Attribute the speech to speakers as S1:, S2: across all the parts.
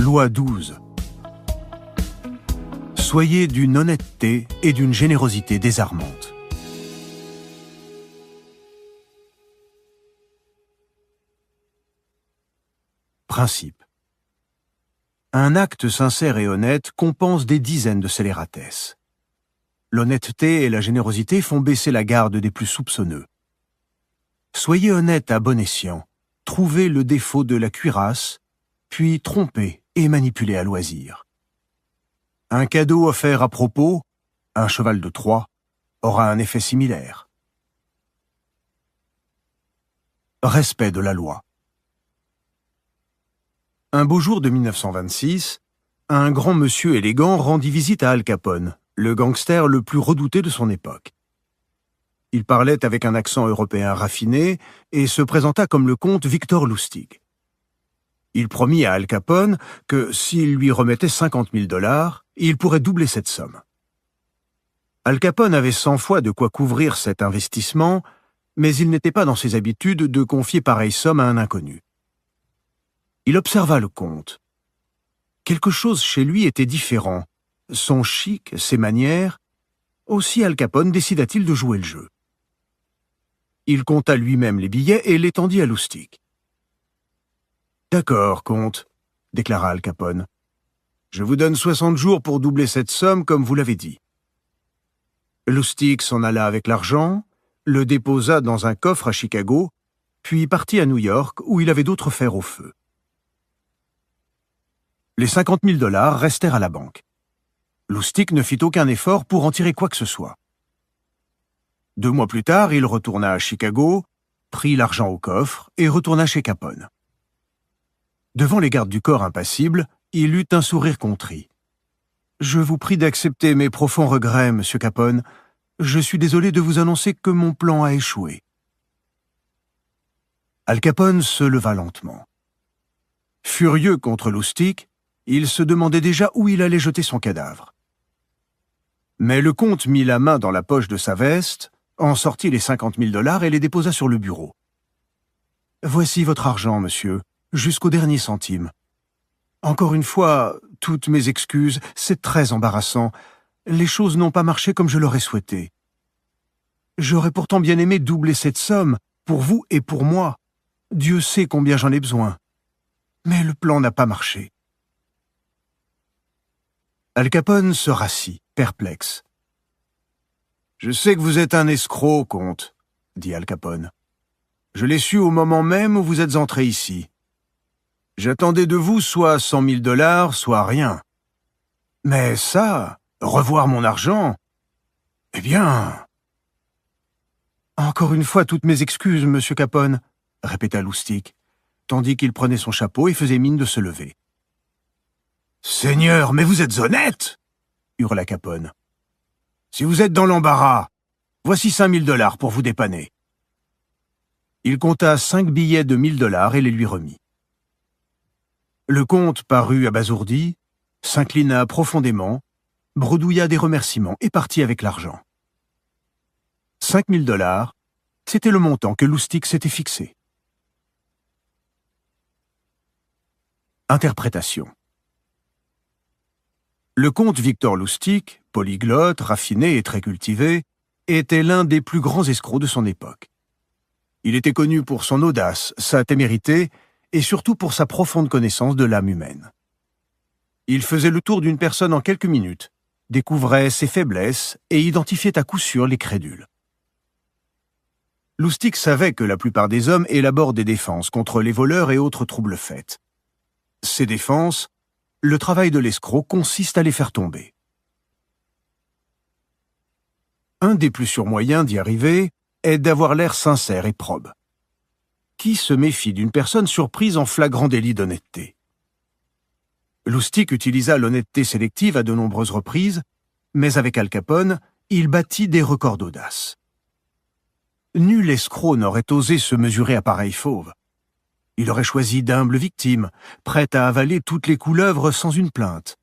S1: Loi 12. Soyez d'une honnêteté et d'une générosité désarmante. Principe. Un acte sincère et honnête compense des dizaines de scélératesses. L'honnêteté et la générosité font baisser la garde des plus soupçonneux. Soyez honnête à bon escient, trouvez le défaut de la cuirasse, puis trompez et manipulez à loisir. Un cadeau offert à propos, un cheval de Troie, aura un effet similaire. Respect de la loi. Un beau jour de 1926, un grand monsieur élégant rendit visite à Al Capone, le gangster le plus redouté de son époque. Il parlait avec un accent européen raffiné et se présenta comme le comte Victor Lustig. Il promit à Al Capone que s'il lui remettait 50 000 $, il pourrait doubler cette somme. Al Capone avait 100 fois de quoi couvrir cet investissement, mais il n'était pas dans ses habitudes de confier pareille somme à un inconnu. Il observa le comte. Quelque chose chez lui était différent. Son chic, ses manières. Aussi Al Capone décida-t-il de jouer le jeu. Il compta lui-même les billets et les tendit à Lustig. « D'accord, comte, » déclara Al Capone. « Je vous donne 60 jours pour doubler cette somme comme vous l'avez dit. » Lustig s'en alla avec l'argent, le déposa dans un coffre à Chicago, puis partit à New York où il avait d'autres fers au feu. Les 50 000 $ restèrent à la banque. Lustig ne fit aucun effort pour en tirer quoi que ce soit. 2 mois plus tard, il retourna à Chicago, prit l'argent au coffre et retourna chez Capone. Devant les gardes du corps impassibles, il eut un sourire contrit. « Je vous prie d'accepter mes profonds regrets, monsieur Capone. Je suis désolé de vous annoncer que mon plan a échoué. » Al Capone se leva lentement. Furieux contre Lustig, il se demandait déjà où il allait jeter son cadavre. Mais le comte mit la main dans la poche de sa veste, en sortit les 50 000 $ et les déposa sur le bureau. « Voici votre argent, monsieur, jusqu'au dernier centime. Encore une fois, toutes mes excuses, c'est très embarrassant. Les choses n'ont pas marché comme je l'aurais souhaité. J'aurais pourtant bien aimé doubler cette somme, pour vous et pour moi. Dieu sait combien j'en ai besoin. Mais le plan n'a pas marché. » Al Capone se rassit, perplexe. « Je sais que vous êtes un escroc, comte, » dit Al Capone. « Je l'ai su au moment même où vous êtes entré ici. J'attendais de vous soit 100 000 $, soit rien. Mais ça, revoir mon argent, eh bien... » « Encore une fois, toutes mes excuses, monsieur Capone, » répéta Lustig, tandis qu'il prenait son chapeau et faisait mine de se lever. « Seigneur, mais vous êtes honnête !» hurla Capone. « Si vous êtes dans l'embarras, voici 5 000 $ pour vous dépanner. » Il compta 5 billets de 1 000 $ et les lui remit. Le comte parut abasourdi, s'inclina profondément, bredouilla des remerciements et partit avec l'argent. 5 000 $, c'était le montant que Lustig s'était fixé. Interprétation. Le comte Victor Lustig, polyglotte, raffiné et très cultivé, était l'un des plus grands escrocs de son époque. Il était connu pour son audace, sa témérité et surtout pour sa profonde connaissance de l'âme humaine. Il faisait le tour d'une personne en quelques minutes, découvrait ses faiblesses et identifiait à coup sûr les crédules. Lustig savait que la plupart des hommes élaborent des défenses contre les voleurs et autres troubles faits. Ces défenses, le travail de l'escroc consiste à les faire tomber. Un des plus sûrs moyens d'y arriver est d'avoir l'air sincère et probe. Qui se méfie d'une personne surprise en flagrant délit d'honnêteté? Lustig utilisa l'honnêteté sélective à de nombreuses reprises, mais avec Al Capone, il battit des records d'audace. Nul escroc n'aurait osé se mesurer à pareille fauve. Il aurait choisi d'humbles victimes, prêtes à avaler toutes les couleuvres sans une plainte.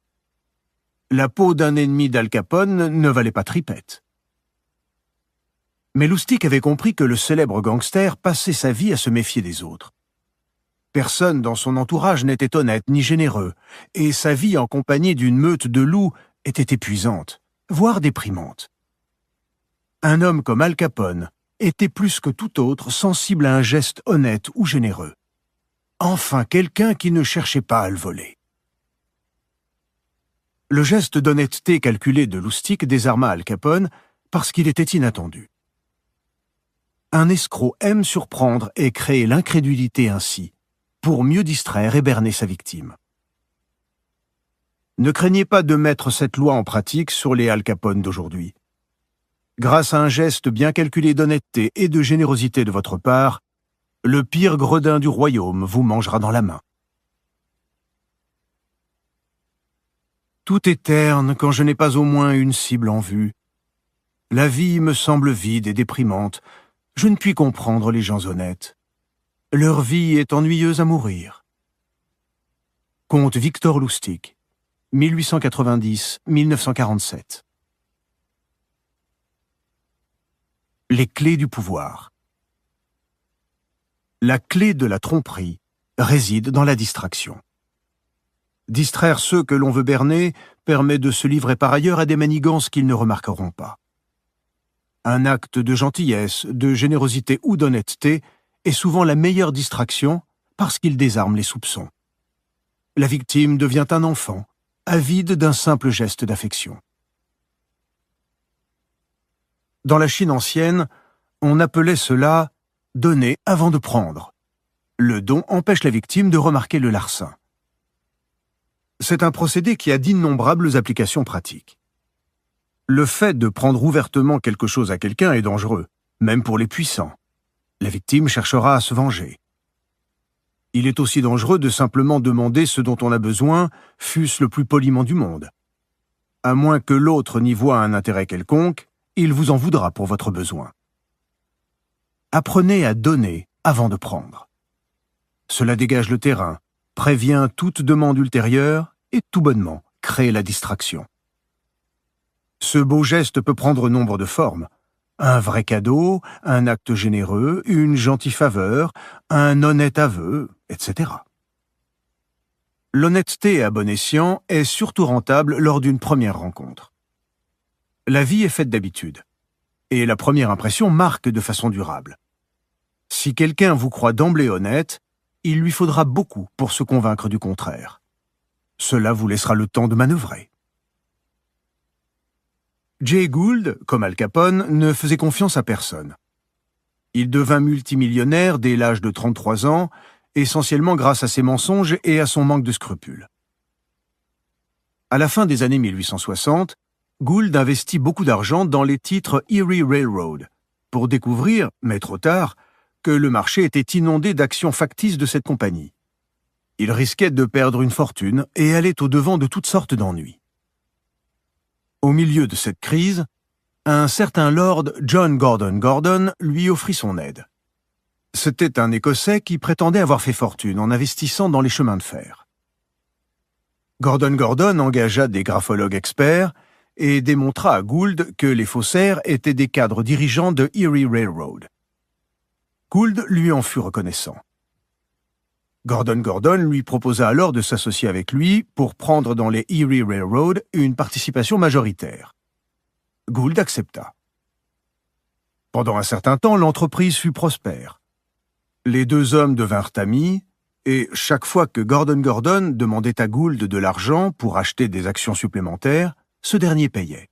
S1: La peau d'un ennemi d'Al Capone ne valait pas tripette. Mais Lustig avait compris que le célèbre gangster passait sa vie à se méfier des autres. Personne dans son entourage n'était honnête ni généreux, et sa vie en compagnie d'une meute de loups était épuisante, voire déprimante. Un homme comme Al Capone était plus que tout autre sensible à un geste honnête ou généreux. Enfin quelqu'un qui ne cherchait pas à le voler. Le geste d'honnêteté calculé de Lustig désarma Al Capone parce qu'il était inattendu. Un escroc aime surprendre et créer l'incrédulité ainsi, pour mieux distraire et berner sa victime. Ne craignez pas de mettre cette loi en pratique sur les Al Capone d'aujourd'hui. Grâce à un geste bien calculé d'honnêteté et de générosité de votre part, le pire gredin du royaume vous mangera dans la main. Tout est terne quand je n'ai pas au moins une cible en vue. La vie me semble vide et déprimante. Je ne puis comprendre les gens honnêtes. Leur vie est ennuyeuse à mourir. Comte Victor Lustig, 1890-1947. Les clés du pouvoir. La clé de la tromperie réside dans la distraction. Distraire ceux que l'on veut berner permet de se livrer par ailleurs à des manigances qu'ils ne remarqueront pas. Un acte de gentillesse, de générosité ou d'honnêteté est souvent la meilleure distraction parce qu'il désarme les soupçons. La victime devient un enfant, avide d'un simple geste d'affection. Dans la Chine ancienne, on appelait cela « donner avant de prendre ». Le don empêche la victime de remarquer le larcin. C'est un procédé qui a d'innombrables applications pratiques. Le fait de prendre ouvertement quelque chose à quelqu'un est dangereux, même pour les puissants. La victime cherchera à se venger. Il est aussi dangereux de simplement demander ce dont on a besoin, fût-ce le plus poliment du monde. À moins que l'autre n'y voie un intérêt quelconque, il vous en voudra pour votre besoin. Apprenez à donner avant de prendre. Cela dégage le terrain, prévient toute demande ultérieure et tout bonnement crée la distraction. Ce beau geste peut prendre nombre de formes. Un vrai cadeau, un acte généreux, une gentille faveur, un honnête aveu, etc. L'honnêteté à bon escient est surtout rentable lors d'une première rencontre. La vie est faite d'habitudes, et la première impression marque de façon durable. Si quelqu'un vous croit d'emblée honnête, il lui faudra beaucoup pour se convaincre du contraire. Cela vous laissera le temps de manœuvrer. Jay Gould, comme Al Capone, ne faisait confiance à personne. Il devint multimillionnaire dès l'âge de 33 ans, essentiellement grâce à ses mensonges et à son manque de scrupules. À la fin des années 1860, Gould investit beaucoup d'argent dans les titres Erie Railroad, pour découvrir, mais trop tard, que le marché était inondé d'actions factices de cette compagnie. Il risquait de perdre une fortune et allait au-devant de toutes sortes d'ennuis. Au milieu de cette crise, un certain Lord John Gordon Gordon lui offrit son aide. C'était un Écossais qui prétendait avoir fait fortune en investissant dans les chemins de fer. Gordon Gordon engagea des graphologues experts et démontra à Gould que les faussaires étaient des cadres dirigeants de Erie Railroad. Gould lui en fut reconnaissant. Gordon Gordon lui proposa alors de s'associer avec lui pour prendre dans les Erie Railroad une participation majoritaire. Gould accepta. Pendant un certain temps, l'entreprise fut prospère. Les deux hommes devinrent amis, et chaque fois que Gordon Gordon demandait à Gould de l'argent pour acheter des actions supplémentaires, ce dernier payait.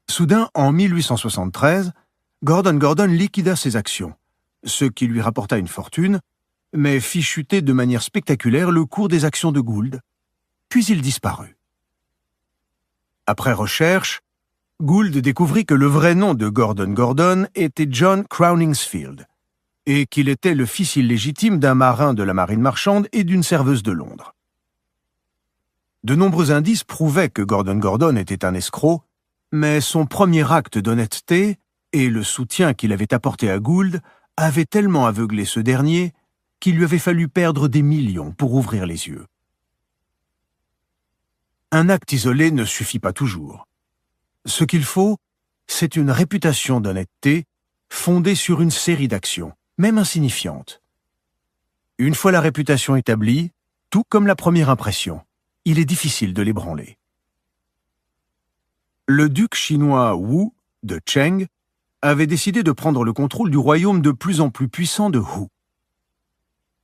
S1: Soudain, en 1873, Gordon Gordon liquida ses actions, ce qui lui rapporta une fortune, mais fit chuter de manière spectaculaire le cours des actions de Gould, puis il disparut. Après recherche, Gould découvrit que le vrai nom de Gordon Gordon était John Crowningsfield, et qu'il était le fils illégitime d'un marin de la marine marchande et d'une serveuse de Londres. De nombreux indices prouvaient que Gordon Gordon était un escroc, mais son premier acte d'honnêteté et le soutien qu'il avait apporté à Gould avaient tellement aveuglé ce dernier qu'il lui avait fallu perdre des millions pour ouvrir les yeux. Un acte isolé ne suffit pas toujours. Ce qu'il faut, c'est une réputation d'honnêteté fondée sur une série d'actions, même insignifiantes. Une fois la réputation établie, tout comme la première impression, il est difficile de l'ébranler. Le duc chinois Wu de Cheng avait décidé de prendre le contrôle du royaume de plus en plus puissant de Hu.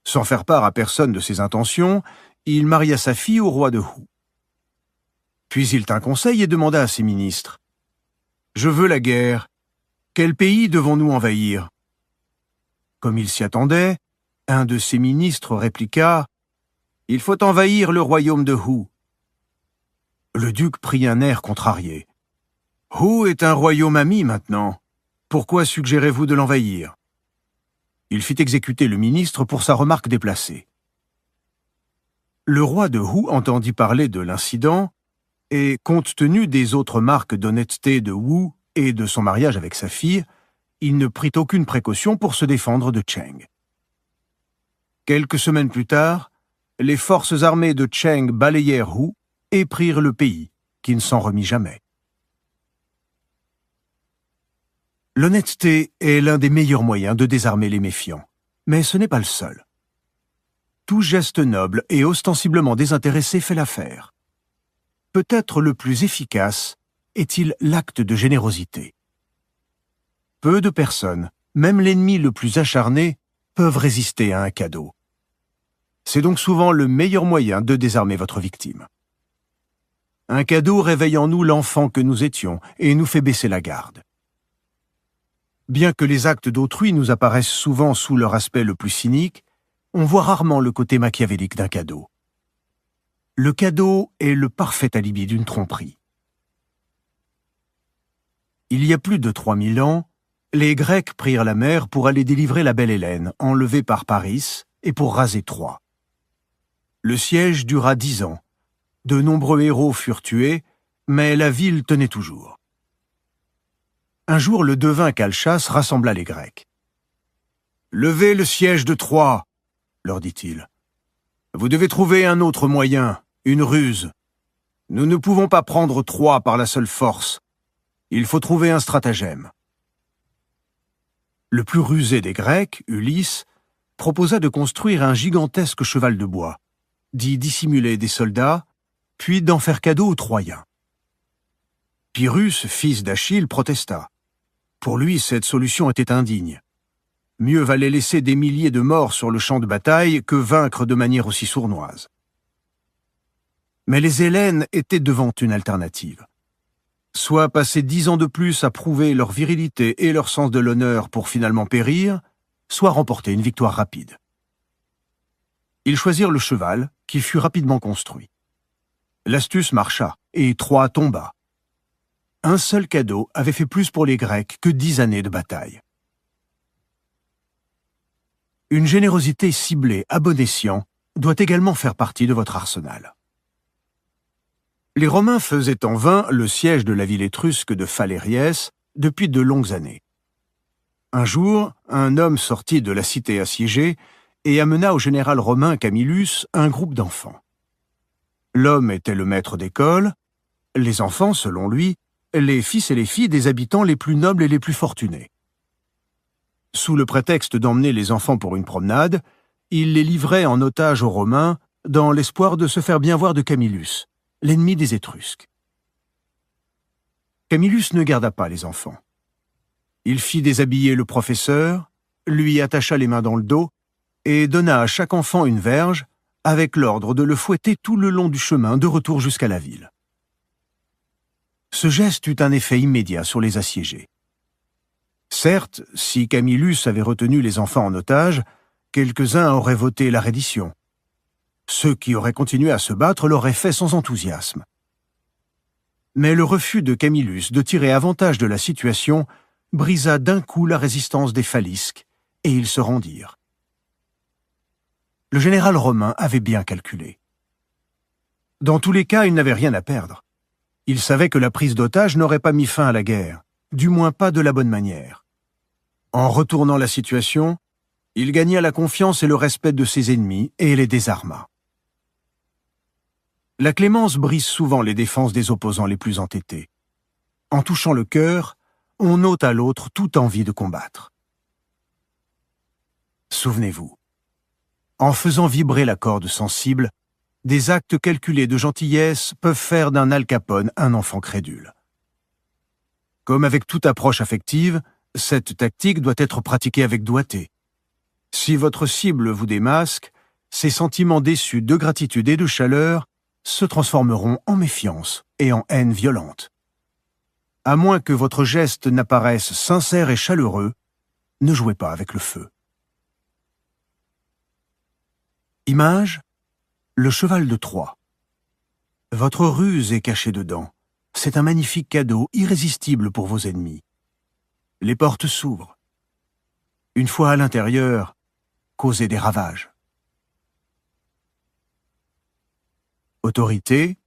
S1: Sans faire part à personne de ses intentions, il maria sa fille au roi de Hu. Puis il tint conseil et demanda à ses ministres : « Je veux la guerre. Quel pays devons-nous envahir ?» Comme il s'y attendait, un de ses ministres répliqua : « Il faut envahir le royaume de Hu. » Le duc prit un air contrarié. « Hu est un royaume ami maintenant. Pourquoi suggérez-vous de l'envahir ?» Il fit exécuter le ministre pour sa remarque déplacée. Le roi de Hu entendit parler de l'incident et, compte tenu des autres marques d'honnêteté de Wu et de son mariage avec sa fille, il ne prit aucune précaution pour se défendre de Cheng. Quelques semaines plus tard, les forces armées de Cheng balayèrent Hu et prirent le pays, qui ne s'en remit jamais. L'honnêteté est l'un des meilleurs moyens de désarmer les méfiants, mais ce n'est pas le seul. Tout geste noble et ostensiblement désintéressé fait l'affaire. Peut-être le plus efficace est-il l'acte de générosité. Peu de personnes, même l'ennemi le plus acharné, peuvent résister à un cadeau. C'est donc souvent le meilleur moyen de désarmer votre victime. Un cadeau réveille en nous l'enfant que nous étions et nous fait baisser la garde. Bien que les actes d'autrui nous apparaissent souvent sous leur aspect le plus cynique, on voit rarement le côté machiavélique d'un cadeau. Le cadeau est le parfait alibi d'une tromperie. Il y a plus de 3000 ans, les Grecs prirent la mer pour aller délivrer la belle Hélène, enlevée par Paris, et pour raser Troie. Le siège dura 10 ans. De nombreux héros furent tués, mais la ville tenait toujours. Un jour, le devin Calchas rassembla les Grecs. « Levez le siège de Troie !» leur dit-il. « Vous devez trouver un autre moyen, une ruse. Nous ne pouvons pas prendre Troie par la seule force. Il faut trouver un stratagème. » Le plus rusé des Grecs, Ulysse, proposa de construire un gigantesque cheval de bois, d'y dissimuler des soldats, puis d'en faire cadeau aux Troyens. Pyrrhus, fils d'Achille, protesta. Pour lui, cette solution était indigne. Mieux valait laisser des milliers de morts sur le champ de bataille que vaincre de manière aussi sournoise. Mais les Hellènes étaient devant une alternative. Soit passer 10 ans de plus à prouver leur virilité et leur sens de l'honneur pour finalement périr, soit remporter une victoire rapide. Ils choisirent le cheval, qui fut rapidement construit. L'astuce marcha, et Troie tomba. Un seul cadeau avait fait plus pour les Grecs que 10 années de bataille. Une générosité ciblée à bon escient doit également faire partie de votre arsenal. Les Romains faisaient en vain le siège de la ville étrusque de Phalériès depuis de longues années. Un jour, un homme sortit de la cité assiégée et amena au général romain Camillus un groupe d'enfants. L'homme était le maître d'école, les enfants, selon lui, les fils et les filles des habitants les plus nobles et les plus fortunés. Sous le prétexte d'emmener les enfants pour une promenade, il les livrait en otage aux Romains dans l'espoir de se faire bien voir de Camillus, l'ennemi des Étrusques. Camillus ne garda pas les enfants. Il fit déshabiller le professeur, lui attacha les mains dans le dos et donna à chaque enfant une verge avec l'ordre de le fouetter tout le long du chemin de retour jusqu'à la ville. Ce geste eut un effet immédiat sur les assiégés. Certes, si Camillus avait retenu les enfants en otage, quelques-uns auraient voté la reddition. Ceux qui auraient continué à se battre l'auraient fait sans enthousiasme. Mais le refus de Camillus de tirer avantage de la situation brisa d'un coup la résistance des Phalisques, et ils se rendirent. Le général romain avait bien calculé. Dans tous les cas, il n'avait rien à perdre. Il savait que la prise d'otages n'aurait pas mis fin à la guerre, du moins pas de la bonne manière. En retournant la situation, il gagna la confiance et le respect de ses ennemis et les désarma. La clémence brise souvent les défenses des opposants les plus entêtés. En touchant le cœur, on ôte à l'autre toute envie de combattre. Souvenez-vous, En faisant vibrer la corde sensible, des actes calculés de gentillesse peuvent faire d'un Al Capone un enfant crédule. Comme avec toute approche affective, cette tactique doit être pratiquée avec doigté. Si votre cible vous démasque, ses sentiments déçus de gratitude et de chaleur se transformeront en méfiance et en haine violente. À moins que votre geste n'apparaisse sincère et chaleureux, ne jouez pas avec le feu. Image, le cheval de Troie. Votre ruse est cachée dedans. C'est un magnifique cadeau irrésistible pour vos ennemis. Les portes s'ouvrent. Une fois à l'intérieur, causez des ravages. Autorité.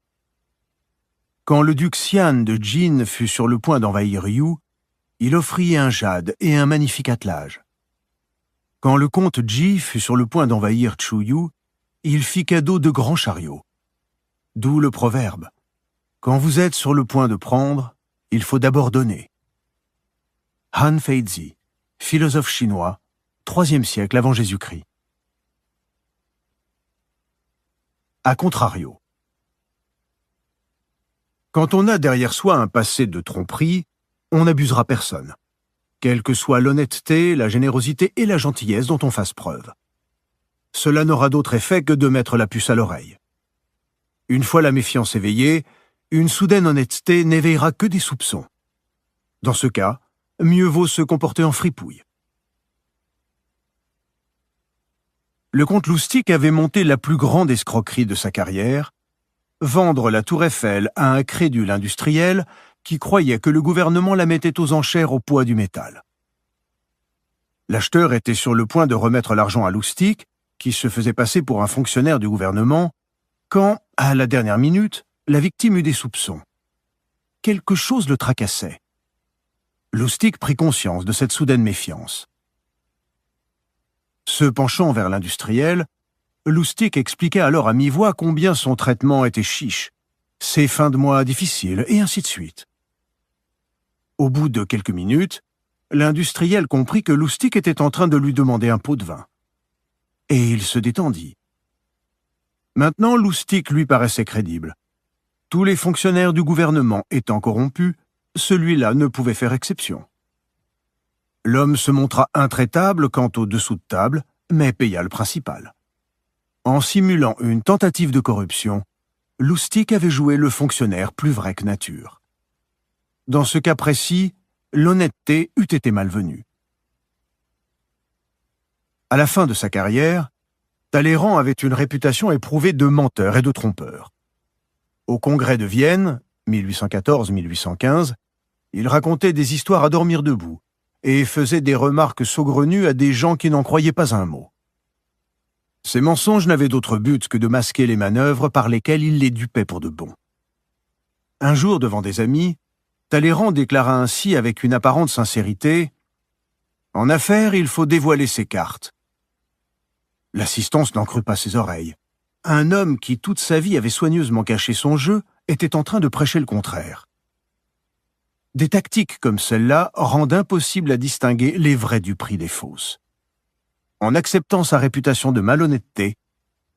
S1: Quand le duc Xian de Jin fut sur le point d'envahir Yu, il offrit un jade et un magnifique attelage. Quand le comte Ji fut sur le point d'envahir Chuyu, il fit cadeau de grands chariots. D'où le proverbe « Quand vous êtes sur le point de prendre, il faut d'abord donner ». Han Feizi, philosophe chinois, IIIe siècle avant Jésus-Christ. A contrario. Quand on a derrière soi un passé de tromperie, on n'abusera personne, quelle que soit l'honnêteté, la générosité et la gentillesse dont on fasse preuve. Cela n'aura d'autre effet que de mettre la puce à l'oreille. Une fois la méfiance éveillée, une soudaine honnêteté n'éveillera que des soupçons. Dans ce cas, mieux vaut se comporter en fripouille. Le comte Lustig avait monté la plus grande escroquerie de sa carrière, vendre la tour Eiffel à un crédule industriel qui croyait que le gouvernement la mettait aux enchères au poids du métal. L'acheteur était sur le point de remettre l'argent à Lustig, qui se faisait passer pour un fonctionnaire du gouvernement, quand, à la dernière minute, la victime eut des soupçons. Quelque chose le tracassait. Lustig prit conscience de cette soudaine méfiance. Se penchant vers l'industriel, Lustig expliquait alors à mi-voix combien son traitement était chiche, ses fins de mois difficiles, et ainsi de suite. Au bout de quelques minutes, l'industriel comprit que Lustig était en train de lui demander un pot de vin. Et il se détendit. Maintenant, Lustig lui paraissait crédible. Tous les fonctionnaires du gouvernement étant corrompus, celui-là ne pouvait faire exception. L'homme se montra intraitable quant au dessous de table, mais paya le principal. En simulant une tentative de corruption, Lustig avait joué le fonctionnaire plus vrai que nature. Dans ce cas précis, l'honnêteté eût été malvenue. À la fin de sa carrière, Talleyrand avait une réputation éprouvée de menteur et de trompeur. Au congrès de Vienne, 1814-1815, il racontait des histoires à dormir debout et faisait des remarques saugrenues à des gens qui n'en croyaient pas un mot. Ces mensonges n'avaient d'autre but que de masquer les manœuvres par lesquelles il les dupait pour de bon. Un jour, devant des amis, Talleyrand déclara ainsi avec une apparente sincérité « En affaires, il faut dévoiler ses cartes. » L'assistance n'en crut pas ses oreilles. Un homme qui toute sa vie avait soigneusement caché son jeu était en train de prêcher le contraire. Des tactiques comme celle-là rendent impossible à distinguer les vrais du prix des fausses. En acceptant sa réputation de malhonnêteté,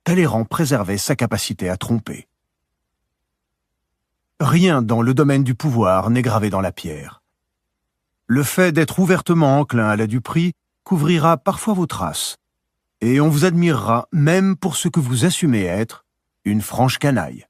S1: Talleyrand préservait sa capacité à tromper. Rien dans le domaine du pouvoir n'est gravé dans la pierre. Le fait d'être ouvertement enclin à la duperie couvrira parfois vos traces, et on vous admirera même pour ce que vous assumez être, une franche canaille.